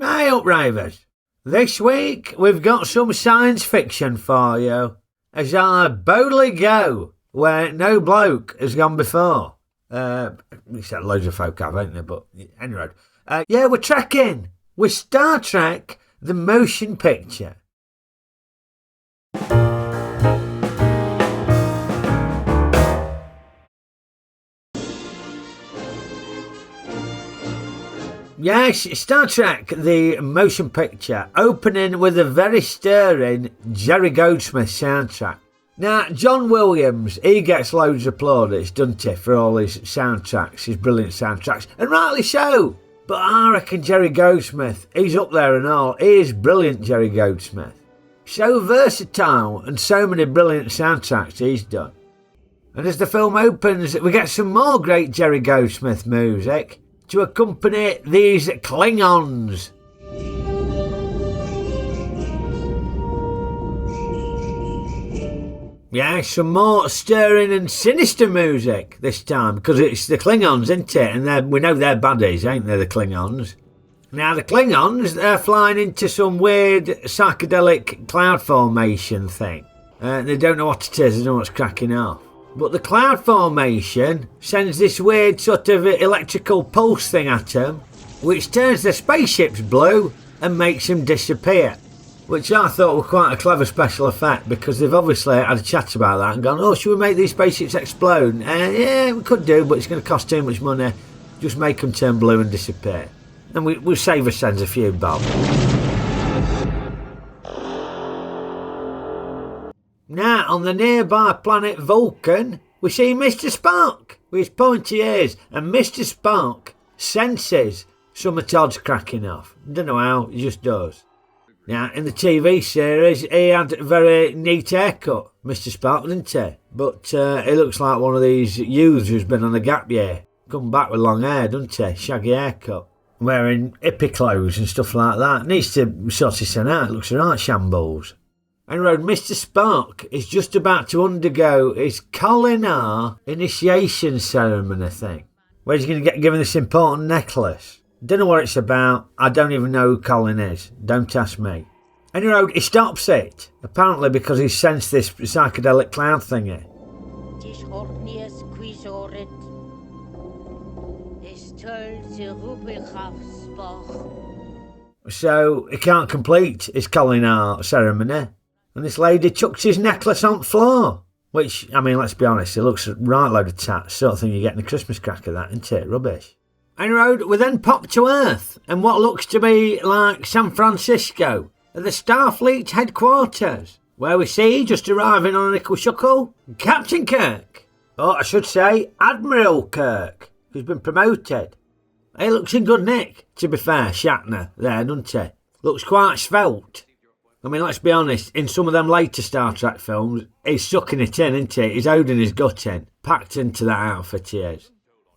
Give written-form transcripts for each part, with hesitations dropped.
Hey up, Rayvers. This week we've got some science fiction for you, as I boldly go where no bloke has gone before. Except loads of folk have, ain't there? But anyway, we're trekking with Star Trek: The Motion Picture. Yes, Star Trek, the motion picture, opening with a very stirring Jerry Goldsmith soundtrack. Now, John Williams, he gets loads of plaudits, doesn't he, for all his soundtracks, his brilliant soundtracks, and rightly so. But I reckon Jerry Goldsmith, he's up there and all. He is brilliant, Jerry Goldsmith. So versatile and so many brilliant soundtracks he's done. And as the film opens, we get some more great Jerry Goldsmith music to accompany these Klingons. Yeah, some more stirring and sinister music this time, because it's the Klingons, isn't it? And we know they're baddies, ain't they, the Klingons? Now, the Klingons, they're flying into some weird psychedelic cloud formation thing. They don't know what it is, they don't know what's cracking off. But the cloud formation sends this weird sort of electrical pulse thing at them, which turns their spaceships blue and makes them disappear. Which I thought were quite a clever special effect, because they've obviously had a chat about that and gone, oh, should we make these spaceships explode? Yeah, we could do, but it's going to cost too much money. Just make them turn blue and disappear. And we'll save ourselves a few bob. Now, on the nearby planet Vulcan, we see Mr. Spock with his pointy ears, and Mr. Spock senses some of Todd's cracking off. Don't know how, he just does. Now, in the TV series, he had a very neat haircut, Mr. Spock, didn't he? But he looks like one of these youths who's been on a gap year. Come back with long hair, doesn't he? Shaggy haircut. Wearing hippie clothes and stuff like that. Needs to sort his son out, looks right shambles. Anyway, Mr. Spock is just about to undergo his Kolinar initiation ceremony thing, where he's going to get given this important necklace. Don't know what it's about. I don't even know who Colin is. Don't ask me. Anyway, he stops it, apparently because he's sensed this psychedelic cloud thingy. So he can't complete his Kolinar ceremony. And this lady chucks his necklace on the floor. Which, I mean, let's be honest, it looks a right load of tats. Sort of thing you get in a Christmas cracker, that, isn't it? Rubbish. Anyway, we then pop to Earth, and what looks to be like San Francisco, at the Starfleet headquarters, where we see, just arriving on an Iquishuckle, Captain Kirk. Or I should say, Admiral Kirk, who's been promoted. He looks in good nick, to be fair, Shatner, there, doesn't he? Looks quite svelte. I mean, let's be honest, in some of them later Star Trek films, he's sucking it in, isn't he? He's holding his gut in, packed into that outfit he is.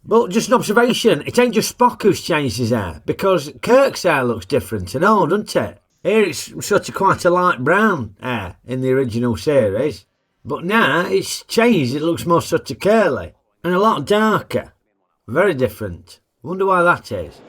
But just an observation, it ain't just Spock who's changed his hair, because Kirk's hair looks different and all, doesn't it? Here it's sort of quite a light brown hair in the original series, but now it's changed, it looks more sort of curly, and a lot darker. Very different. Wonder why that is.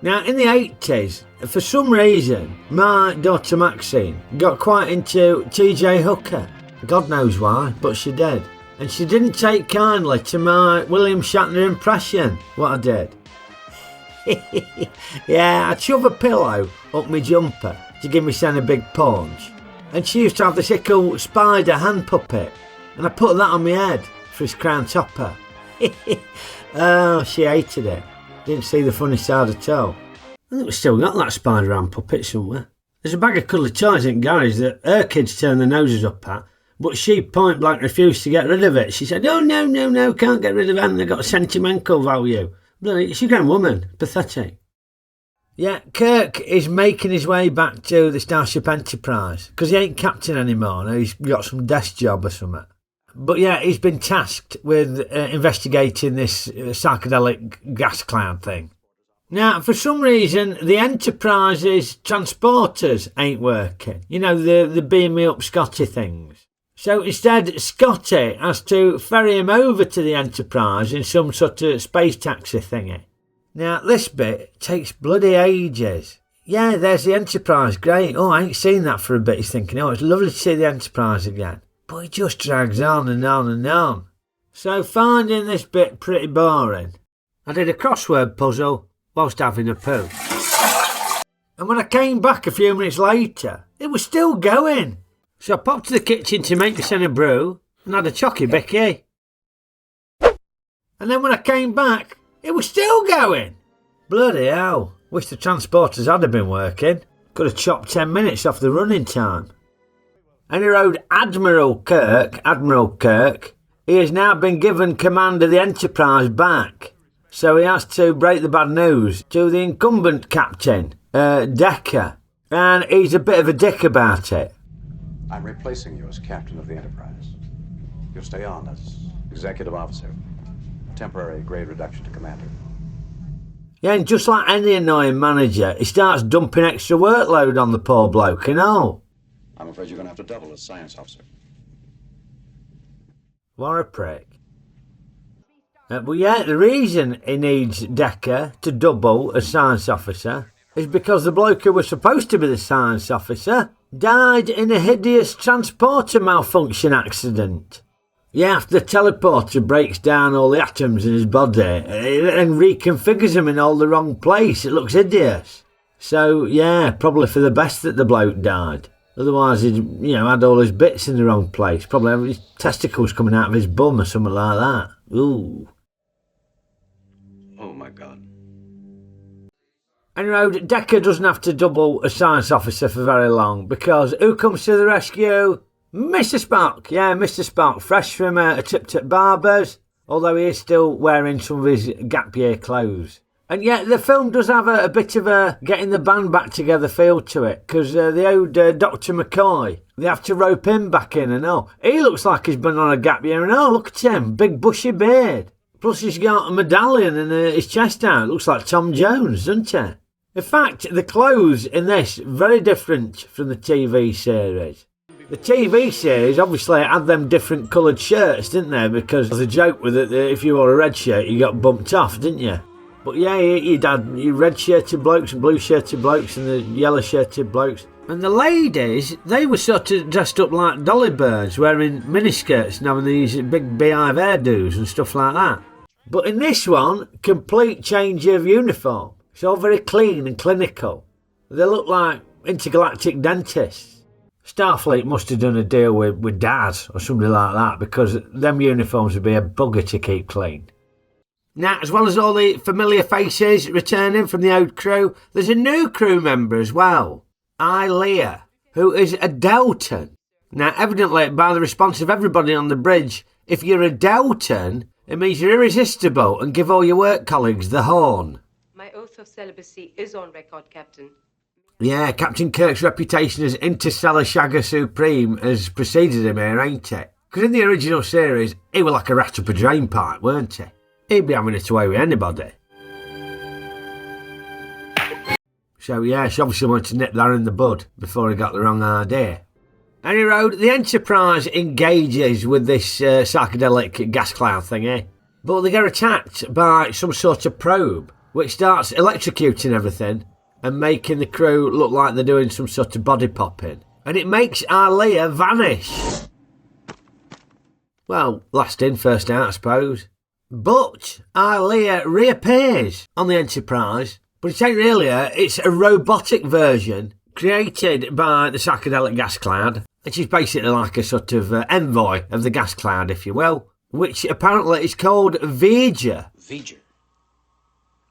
Now, in the 80s, for some reason, my daughter Maxine got quite into T.J. Hooker. God knows why, but she did. And she didn't take kindly to my William Shatner impression, what I did. Yeah, I'd shove a pillow up my jumper to give me son a big punch. And she used to have this ickle spider hand puppet, and I put that on my head for his crown topper. Oh, she hated it. Didn't see the funny side at all. I think we've still got that spider hand puppet somewhere. There's a bag of cuddly toys in garage that her kids turn their noses up at, but she point blank refused to get rid of it. She said, oh, no, can't get rid of them, they've got sentimental value. Bloody, she's a grown woman. Pathetic. Yeah, Kirk is making his way back to the Starship Enterprise, because he ain't captain anymore, now he's got some desk job or something. But yeah, he's been tasked with investigating this psychedelic gas cloud thing. Now, for some reason, the Enterprise's transporters ain't working. You know, the beam me up Scotty things. So instead, Scotty has to ferry him over to the Enterprise in some sort of space taxi thingy. Now, this bit takes bloody ages. Yeah, there's the Enterprise, great. Oh, I ain't seen that for a bit. He's thinking, oh, it's lovely to see the Enterprise again. But it just drags on and on and on. So finding this bit pretty boring, I did a crossword puzzle whilst having a poo. And when I came back a few minutes later, it was still going. So I popped to the kitchen to make myself a brew and had a chocky bicky. And then when I came back, it was still going. Bloody hell. Wish the transporters had been working. Could have chopped 10 minutes off the running time. And he wrote Admiral Kirk, he has now been given command of the Enterprise back. So he has to break the bad news to the incumbent captain, Decker. And he's a bit of a dick about it. I'm replacing you as captain of the Enterprise. You'll stay on as executive officer. Temporary grade reduction to commander. Yeah, and just like any annoying manager, he starts dumping extra workload on the poor bloke, you know. I'm afraid you're going to have to double as science officer. What a prick. But yeah, the reason he needs Decker to double as science officer is because the bloke who was supposed to be the science officer died in a hideous transporter malfunction accident. Yeah, after the teleporter breaks down all the atoms in his body and reconfigures them in all the wrong place, it looks hideous. So yeah, probably for the best that the bloke died. Otherwise he'd, had all his bits in the wrong place. Probably have his testicles coming out of his bum or something like that. Ooh. Oh my God. Anyway, Decker doesn't have to double a science officer for very long because who comes to the rescue? Mr. Spock, yeah, Mr. Spock, fresh from a trip to Barber's, although he is still wearing some of his gap year clothes. And yet the film does have a bit of a getting the band back together feel to it, because the old Dr. McCoy, they have to rope him back in and all. He looks like he's been on a gap year and look at him, big bushy beard. Plus he's got a medallion and his chest out, looks like Tom Jones, doesn't he? In fact, the clothes in this, very different from the TV series. The TV series obviously had them different coloured shirts, didn't they? Because the joke with it, if you wore a red shirt, you got bumped off, didn't you? But yeah, you'd had your red-shirted blokes and blue-shirted blokes and the yellow-shirted blokes. And the ladies, they were sort of dressed up like dolly birds, wearing miniskirts and having these big beehive hairdos and stuff like that. But in this one, complete change of uniform. It's all very clean and clinical. They look like intergalactic dentists. Starfleet must have done a deal with Dad or something like that, because them uniforms would be a bugger to keep clean. Now, as well as all the familiar faces returning from the old crew, there's a new crew member as well, Leah, who is a Deltan. Now, evidently, by the response of everybody on the bridge, if you're a Deltan, it means you're irresistible and give all your work colleagues the horn. My oath of celibacy is on record, Captain. Yeah, Captain Kirk's reputation as interstellar shagger supreme has preceded him here, ain't it? Because in the original series, he was like a rat up a drain pipe, weren't he? He'd be having it away with anybody. So yeah, she obviously wanted to nip that in the bud before he got the wrong idea. Anyway, the Enterprise engages with this psychedelic gas cloud thingy, but they get attacked by some sort of probe, which starts electrocuting everything and making the crew look like they're doing some sort of body popping. And it makes Leah vanish. Well, last in, first out, I suppose. But Leah reappears on the Enterprise, but it ain't really her, it's a robotic version created by the psychedelic gas cloud, which is basically like a sort of envoy of the gas cloud, if you will, which apparently is called V-Ger. V-Ger.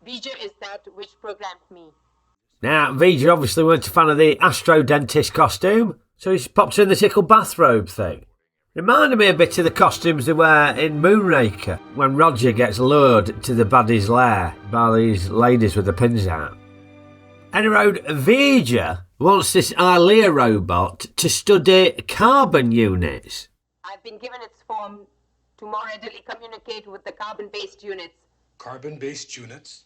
V-Ger is that which programmed me. Now, V-Ger obviously weren't a fan of the Astro Dentist costume, so he's popped in the tickle bathrobe thing. Reminded me a bit of the costumes they wear in Moonraker, when Roger gets lured to the baddie's lair by these ladies with the pins out. Anyway, V-Ger wants this Leah robot to study carbon units. I've been given its form to more readily communicate with the carbon-based units. Carbon-based units?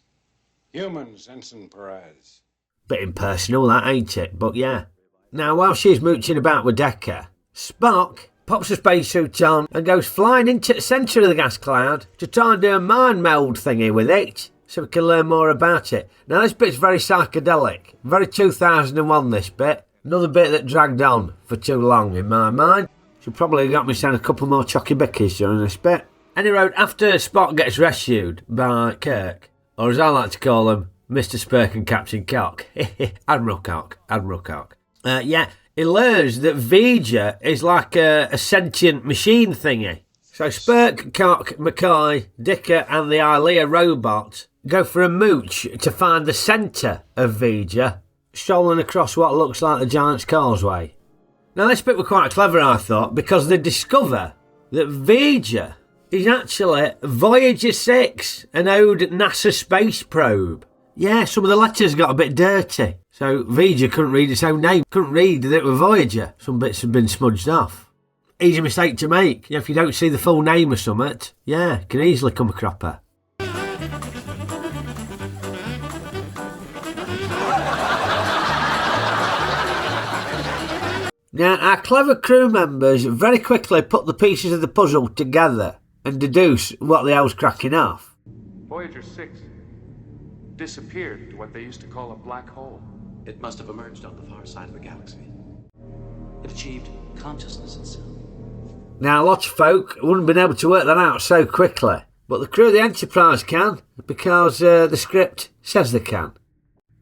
Humans, Ensign Perez. Bit impersonal, that, ain't it? But yeah. Now, while she's mooching about with Decker, Spock pops a spacesuit on and goes flying into the centre of the gas cloud to try and do a mind meld thingy with it, so we can learn more about it. Now this bit's very psychedelic, very 2001 this bit. Another bit that dragged on for too long in my mind. Should probably have got me saying a couple more chocky bickies during this bit. And he wrote, after Spock gets rescued by Kirk, or as I like to call him, Mr. Spurk and Captain Cock. Admiral Cock. He learns that V-Ger is like a sentient machine thingy. So Spurk, Cock, McCoy, Dicker and the Ilea robot go for a mooch to find the centre of V-Ger, strolling across what looks like the Giant's Causeway. Now this bit was quite clever, I thought, because they discover that V-Ger is actually Voyager 6, an old NASA space probe. Yeah, some of the letters got a bit dirty, so V-Ger couldn't read its own name, couldn't read that it was Voyager. Some bits had been smudged off. Easy mistake to make. If you don't see the full name of something, it can easily come a cropper. Now, our clever crew members very quickly put the pieces of the puzzle together and deduce what the hell's cracking off. Voyager 6 disappeared into what they used to call a black hole. It must have emerged on the far side of the galaxy. It achieved consciousness itself. Now, a lot of folk wouldn't have been able to work that out so quickly, but the crew of the Enterprise can, because the script says they can.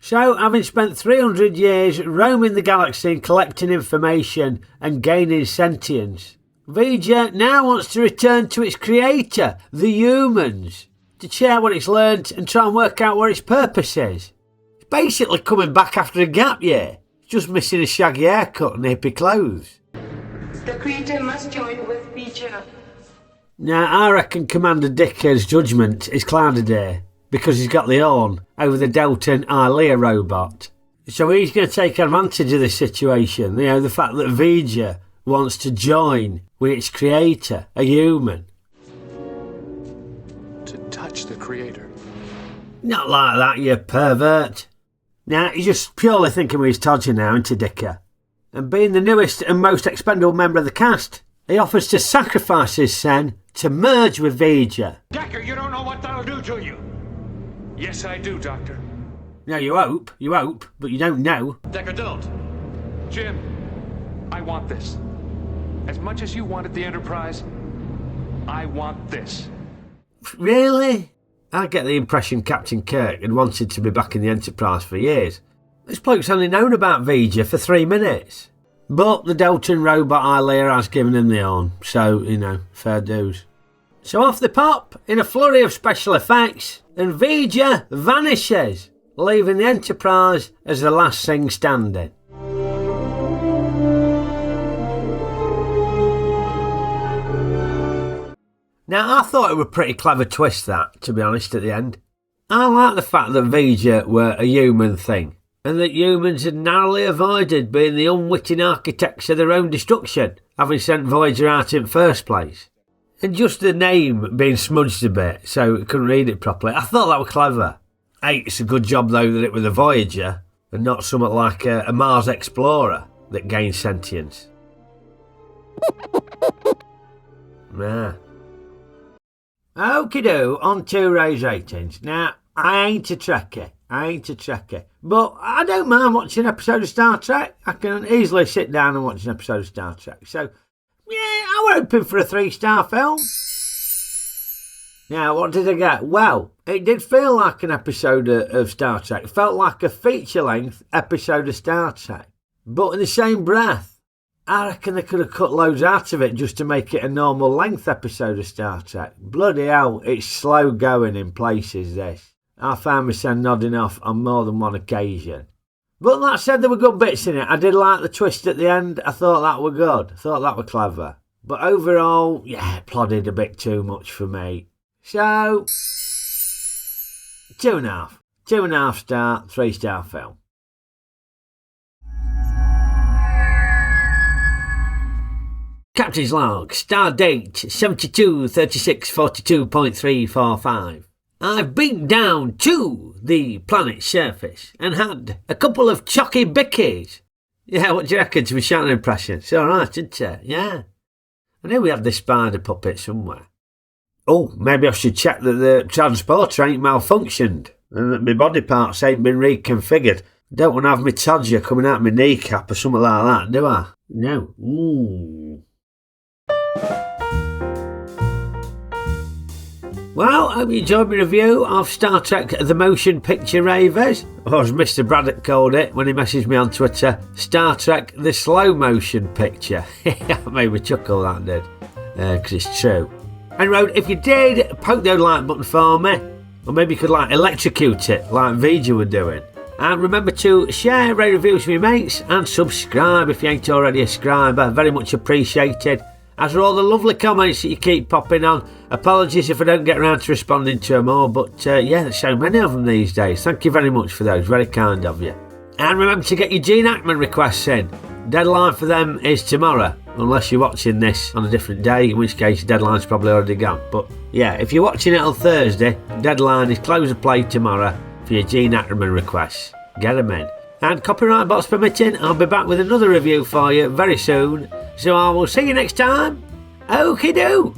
So, having spent 300 years roaming the galaxy and collecting information and gaining sentience, V-Ger now wants to return to its creator, the humans, to share what it's learnt and try and work out what its purpose is. It's basically coming back after a gap year. It's just missing a shaggy haircut and hippie clothes. The creator must join with V-Ger. Now, I reckon Commander Dicker's judgment is clouded here, because he's got the horn over the Deltan Ilea robot. So he's going to take advantage of this situation, the fact that V-Ger wants to join with its creator, a human. To touch the creator. Not like that, you pervert. Now, he's just purely thinking with his todger now, isn't he, Dicker? And being the newest and most expendable member of the cast, he offers to sacrifice his sen to merge with V-Ger. Decker, you don't know what that'll do to you. Yes, I do, Doctor. Now, you hope, but you don't know. Decker, don't. Jim, I want this. As much as you wanted the Enterprise, I want this. Really? I get the impression Captain Kirk had wanted to be back in the Enterprise for years. This bloke's only known about V-Ger for 3 minutes. But the Deltan robot Ilea has given him the horn, so, fair dues. So off they pop, in a flurry of special effects, and V-Ger vanishes, leaving the Enterprise as the last thing standing. Now, I thought it was a pretty clever twist, that, to be honest, at the end. I like the fact that V-Ger were a human thing, and that humans had narrowly avoided being the unwitting architects of their own destruction, having sent Voyager out in the first place. And just the name being smudged a bit, so I couldn't read it properly. I thought that was clever. Hey, it's a good job, though, that it was a Voyager, and not something like a Mars Explorer that gained sentience. Yeah. Okeydoo, on to Ray's ratings. Now, I ain't a trekkie, but I don't mind watching an episode of Star Trek. I can easily sit down and watch an episode of Star Trek. So, yeah, I was hoping for a 3-star film. Now, what did I get? Well, it did feel like an episode of Star Trek. It felt like a feature-length episode of Star Trek. But in the same breath, I reckon they could have cut loads out of it just to make it a normal length episode of Star Trek. Bloody hell, it's slow going in places, this. I found myself nodding off on more than one occasion. But that said, there were good bits in it. I did like the twist at the end. I thought that were good. I thought that were clever. But overall, yeah, it plodded a bit too much for me. So, 2.5. 2.5 star, 3-star film. Captain's log, star date 723642.345. I've been down to the planet's surface and had a couple of chocky bickies. Yeah, what do you reckon to my Shatner impression? It's alright, isn't it? Yeah. I knew we had this spider puppet somewhere. Oh, maybe I should check that the transporter ain't malfunctioned and that my body parts ain't been reconfigured. I don't want to have my todger coming out my kneecap or something like that, do I? No. Ooh. Well, I hope you enjoyed my review of Star Trek The Motion Picture Rayvers, or as Mr. Braddock called it when he messaged me on Twitter, Star Trek The Slow Motion Picture. That made me chuckle, that did, because it's true. And Road, if you did, poke the like button for me, or maybe you could electrocute it like V-Ger were doing. And remember to share, rate reviews with your mates, and subscribe if you ain't already a subscriber, very much appreciated. As for all the lovely comments that you keep popping on, apologies if I don't get around to responding to them all, but yeah, there's so many of them these days. Thank you very much for those, very kind of you. And remember to get your Gene Hackman requests in. Deadline for them is tomorrow, unless you're watching this on a different day, in which case the deadline's probably already gone. But yeah, if you're watching it on Thursday, deadline is close of play tomorrow for your Gene Hackman requests. Get them in. And copyright box permitting, I'll be back with another review for you very soon. So I will see you next time. Okeydoo!